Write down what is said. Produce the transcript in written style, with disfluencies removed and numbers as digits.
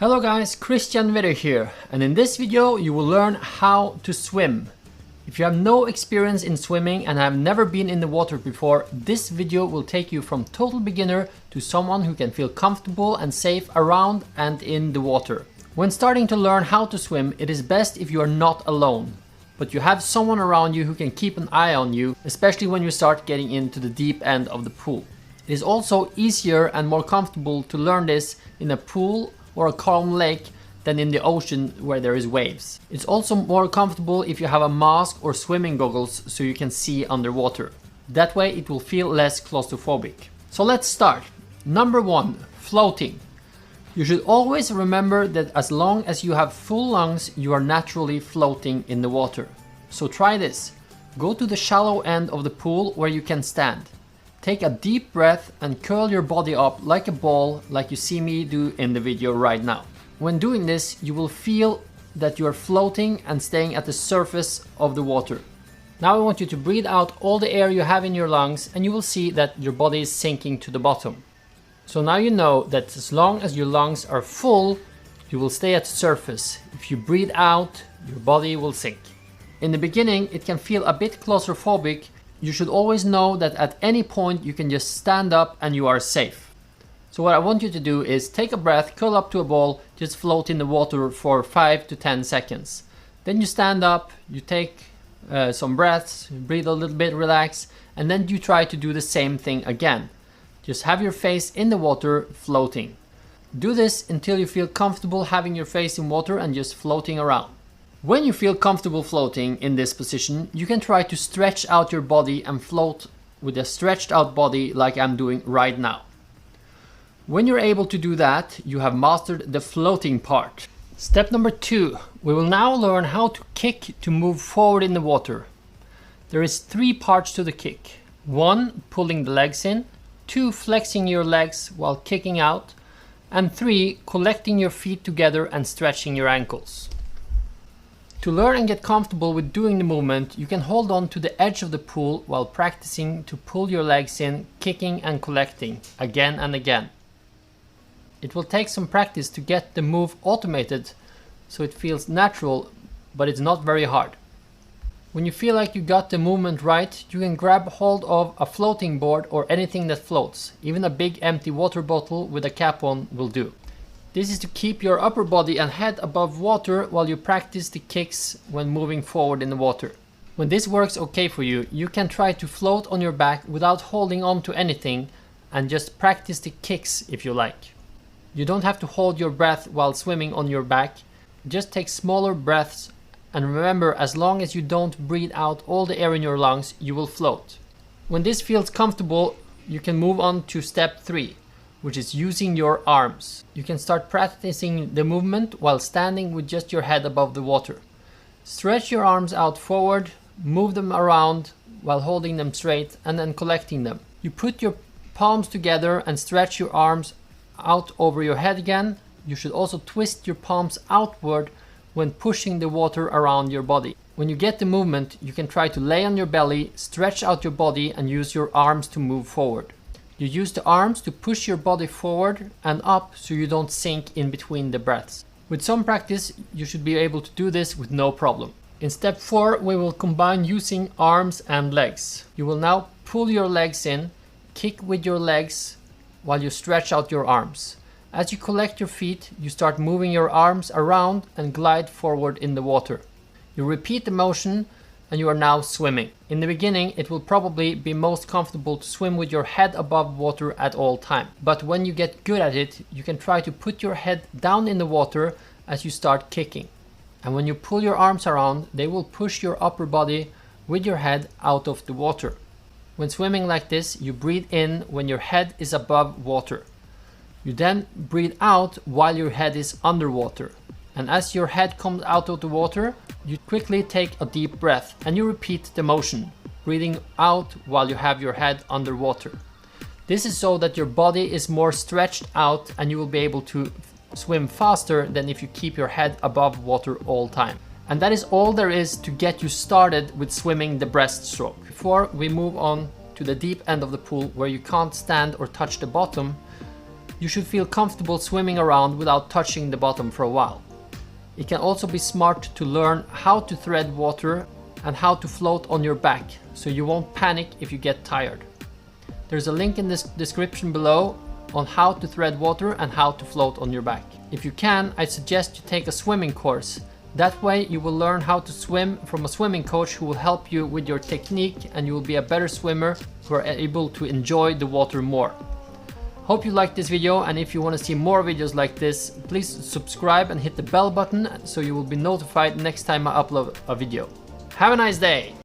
Hello guys, Christian Vedder here, and in this video you will learn how to swim. If you have no experience in swimming and have never been in the water before, this video will take you from total beginner to someone who can feel comfortable and safe around and in the water. When starting to learn how to swim, it is best if you are not alone, but you have someone around you who can keep an eye on you, especially when you start getting into the deep end of the pool. It is also easier and more comfortable to learn this in a pool or a calm lake than in the ocean where there is waves. It's also more comfortable if you have a mask or swimming goggles so you can see underwater. That way it will feel less claustrophobic. So let's start. Number 1, floating. You should always remember that as long as you have full lungs, you are naturally floating in the water. So try this. Go to the shallow end of the pool where you can stand. Take a deep breath and curl your body up like a ball, like you see me do in the video right now. When doing this, you will feel that you are floating and staying at the surface of the water. Now I want you to breathe out all the air you have in your lungs, and you will see that your body is sinking to the bottom. So now you know that as long as your lungs are full, you will stay at the surface. If you breathe out, your body will sink. In the beginning, it can feel a bit claustrophobic. You should always know that at any point you can just stand up and you are safe. So what I want you to do is take a breath, curl up to a ball, just float in the water for 5 to 10 seconds. Then you stand up, you take some breaths, breathe a little bit, relax, and then you try to do the same thing again. Just have your face in the water floating. Do this until you feel comfortable having your face in water and just floating around. When you feel comfortable floating in this position, you can try to stretch out your body and float with a stretched out body like I'm doing right now. When you're able to do that, you have mastered the floating part. Step number 2, we will now learn how to kick to move forward in the water. There is 3 parts to the kick. 1, pulling the legs in, 2, flexing your legs while kicking out, and 3, collecting your feet together and stretching your ankles. To learn and get comfortable with doing the movement, you can hold on to the edge of the pool while practicing to pull your legs in, kicking and collecting again and again. It will take some practice to get the move automated so it feels natural, but it's not very hard. When you feel like you got the movement right, you can grab hold of a floating board or anything that floats. Even a big empty water bottle with a cap on will do. This is to keep your upper body and head above water while you practice the kicks when moving forward in the water. When this works okay for you, you can try to float on your back without holding on to anything and just practice the kicks if you like. You don't have to hold your breath while swimming on your back. Just take smaller breaths, and remember, as long as you don't breathe out all the air in your lungs, you will float. When this feels comfortable, you can move on to step 3. Which is using your arms. You can start practicing the movement while standing with just your head above the water. Stretch your arms out forward, move them around while holding them straight and then collecting them. You put your palms together and stretch your arms out over your head again. You should also twist your palms outward when pushing the water around your body. When you get the movement, you can try to lay on your belly, stretch out your body and use your arms to move forward. You use the arms to push your body forward and up so you don't sink in between the breaths. With some practice, you should be able to do this with no problem. In step 4, we will combine using arms and legs. You will now pull your legs in, kick with your legs while you stretch out your arms. As you collect your feet, you start moving your arms around and glide forward in the water. You repeat the motion and you are now swimming. In the beginning, it will probably be most comfortable to swim with your head above water at all time. But when you get good at it, you can try to put your head down in the water as you start kicking. And when you pull your arms around, they will push your upper body with your head out of the water. When swimming like this, you breathe in when your head is above water. You then breathe out while your head is underwater. And as your head comes out of the water, you quickly take a deep breath and you repeat the motion, breathing out while you have your head underwater. This is so that your body is more stretched out and you will be able to swim faster than if you keep your head above water all time. And that is all there is to get you started with swimming the breaststroke. Before we move on to the deep end of the pool where you can't stand or touch the bottom, you should feel comfortable swimming around without touching the bottom for a while. It can also be smart to learn how to thread water and how to float on your back, so you won't panic if you get tired. There's a link in this description below on how to thread water and how to float on your back. If you can, I suggest you take a swimming course. That way you will learn how to swim from a swimming coach who will help you with your technique, and you will be a better swimmer who are able to enjoy the water more. Hope you liked this video, and if you want to see more videos like this, please subscribe and hit the bell button so you will be notified next time I upload a video. Have a nice day!